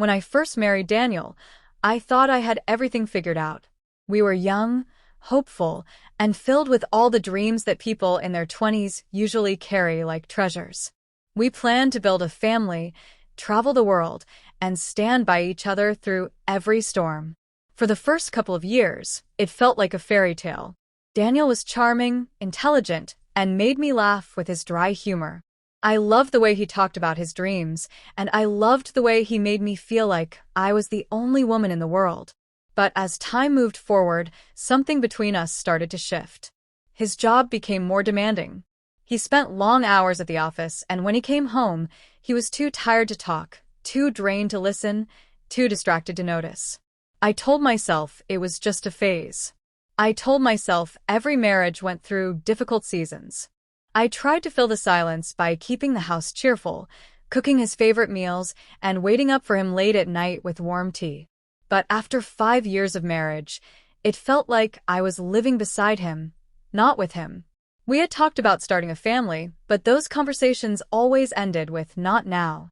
When I first married Daniel, I thought I had everything figured out. We were young, hopeful, and filled with all the dreams that people in their 20s usually carry like treasures. We planned to build a family, travel the world, and stand by each other through every storm. For the first couple of years, it felt like a fairy tale. Daniel was charming, intelligent, and made me laugh with his dry humor. I loved the way he talked about his dreams, and I loved the way he made me feel like I was the only woman in the world. But as time moved forward, something between us started to shift. His job became more demanding. He spent long hours at the office, and when he came home, he was too tired to talk, too drained to listen, too distracted to notice. I told myself it was just a phase. I told myself every marriage went through difficult seasons. I tried to fill the silence by keeping the house cheerful, cooking his favorite meals, and waiting up for him late at night with warm tea. But after 5 years of marriage, it felt like I was living beside him, not with him. We had talked about starting a family, but those conversations always ended with "not now."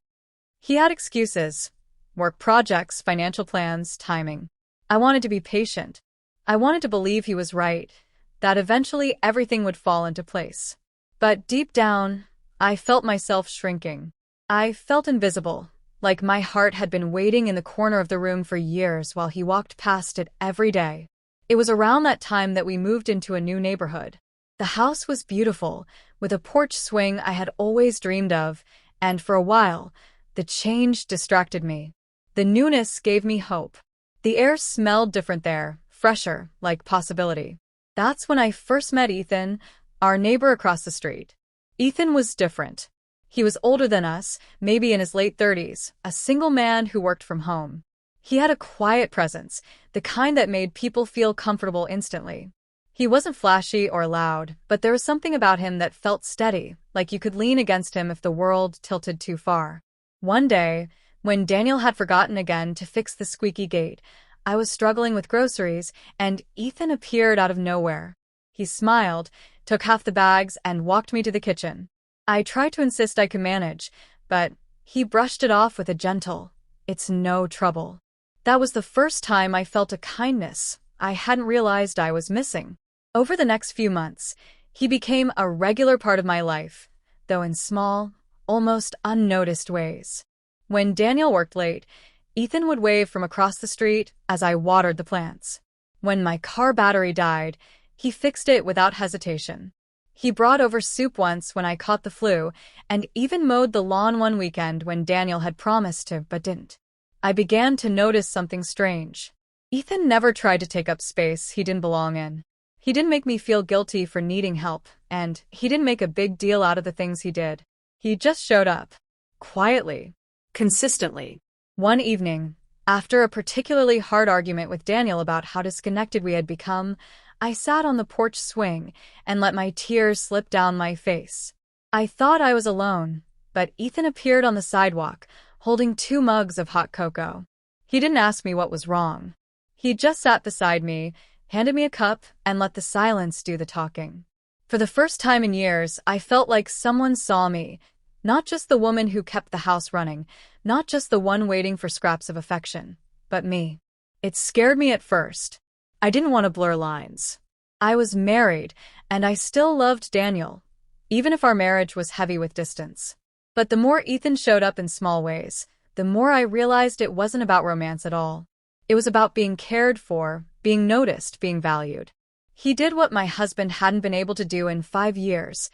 He had excuses: work projects, financial plans, timing. I wanted to be patient. I wanted to believe he was right, that eventually everything would fall into place. But deep down, I felt myself shrinking. I felt invisible, like my heart had been waiting in the corner of the room for years while he walked past it every day. It was around that time that we moved into a new neighborhood. The house was beautiful, with a porch swing I had always dreamed of, and for a while, the change distracted me. The newness gave me hope. The air smelled different there, fresher, like possibility. That's when I first met Ethan, our neighbor across the street. Ethan was different. He was older than us, maybe in his late 30s, a single man who worked from home. He had a quiet presence, the kind that made people feel comfortable instantly. He wasn't flashy or loud, but there was something about him that felt steady, like you could lean against him if the world tilted too far. One day, when Daniel had forgotten again to fix the squeaky gate, I was struggling with groceries, and Ethan appeared out of nowhere. He smiled, took half the bags, and walked me to the kitchen. I tried to insist I could manage, but he brushed it off with a gentle, "It's no trouble." That was the first time I felt a kindness I hadn't realized I was missing. Over the next few months, he became a regular part of my life, though in small, almost unnoticed ways. When Daniel worked late, Ethan would wave from across the street as I watered the plants. When my car battery died, he fixed it without hesitation. He brought over soup once when I caught the flu, and even mowed the lawn one weekend when Daniel had promised to but didn't. I began to notice something strange. Ethan never tried to take up space he didn't belong in. He didn't make me feel guilty for needing help, and he didn't make a big deal out of the things he did. He just showed up. Quietly. Consistently. One evening, after a particularly hard argument with Daniel about how disconnected we had become, I sat on the porch swing and let my tears slip down my face. I thought I was alone, but Ethan appeared on the sidewalk, holding 2 mugs of hot cocoa. He didn't ask me what was wrong. He just sat beside me, handed me a cup, and let the silence do the talking. For the first time in years, I felt like someone saw me, not just the woman who kept the house running, not just the one waiting for scraps of affection, but me. It scared me at first. I didn't want to blur lines. I was married, and I still loved Daniel, even if our marriage was heavy with distance. But the more Ethan showed up in small ways, the more I realized it wasn't about romance at all. It was about being cared for, being noticed, being valued. He did what my husband hadn't been able to do in 5 years.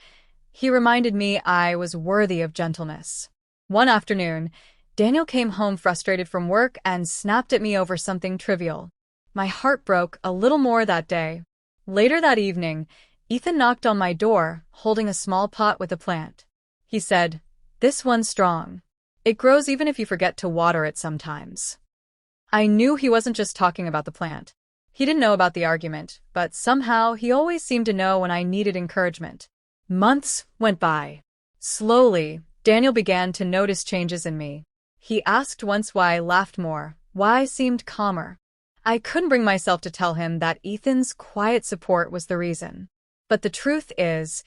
He reminded me I was worthy of gentleness. One afternoon, Daniel came home frustrated from work and snapped at me over something trivial. My heart broke a little more that day. Later that evening, Ethan knocked on my door, holding a small pot with a plant. He said, "This one's strong. It grows even if you forget to water it sometimes." I knew he wasn't just talking about the plant. He didn't know about the argument, but somehow he always seemed to know when I needed encouragement. Months went by. Slowly, Daniel began to notice changes in me. He asked once why I laughed more, why I seemed calmer. I couldn't bring myself to tell him that Ethan's quiet support was the reason. But the truth is,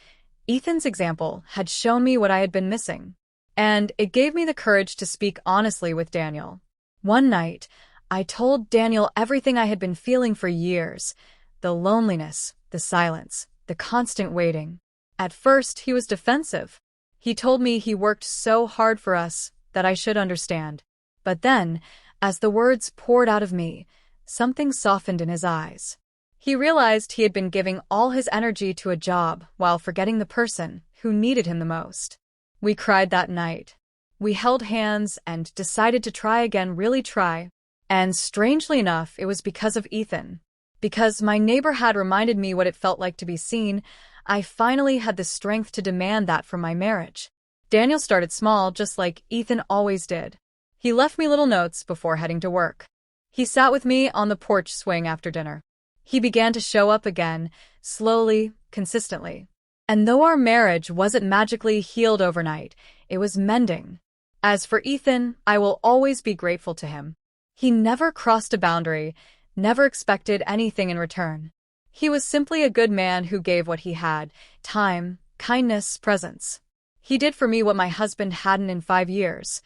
Ethan's example had shown me what I had been missing. And it gave me the courage to speak honestly with Daniel. One night, I told Daniel everything I had been feeling for years. The loneliness, the silence, the constant waiting. At first, he was defensive. He told me he worked so hard for us that I should understand. But then, as the words poured out of me, something softened in his eyes. He realized he had been giving all his energy to a job while forgetting the person who needed him the most. We cried that night. We held hands and decided to try again, really try. And strangely enough, it was because of Ethan. Because my neighbor had reminded me what it felt like to be seen, I finally had the strength to demand that from my marriage. Daniel started small, just like Ethan always did. He left me little notes before heading to work. He sat with me on the porch swing after dinner. He began to show up again, slowly, consistently. And though our marriage wasn't magically healed overnight, it was mending. As for Ethan, I will always be grateful to him. He never crossed a boundary, never expected anything in return. He was simply a good man who gave what he had: time, kindness, presence. He did for me what my husband hadn't in 5 years.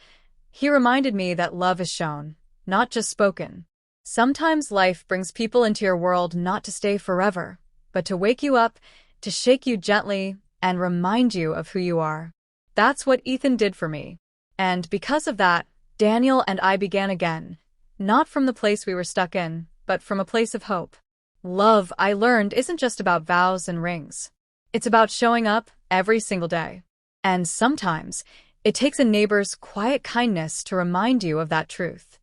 He reminded me that love is shown, not just spoken. Sometimes life brings people into your world not to stay forever, but to wake you up, to shake you gently, and remind you of who you are. That's what Ethan did for me. And because of that, Daniel and I began again. Not from the place we were stuck in, but from a place of hope. Love, I learned, isn't just about vows and rings. It's about showing up every single day. And sometimes, it takes a neighbor's quiet kindness to remind you of that truth.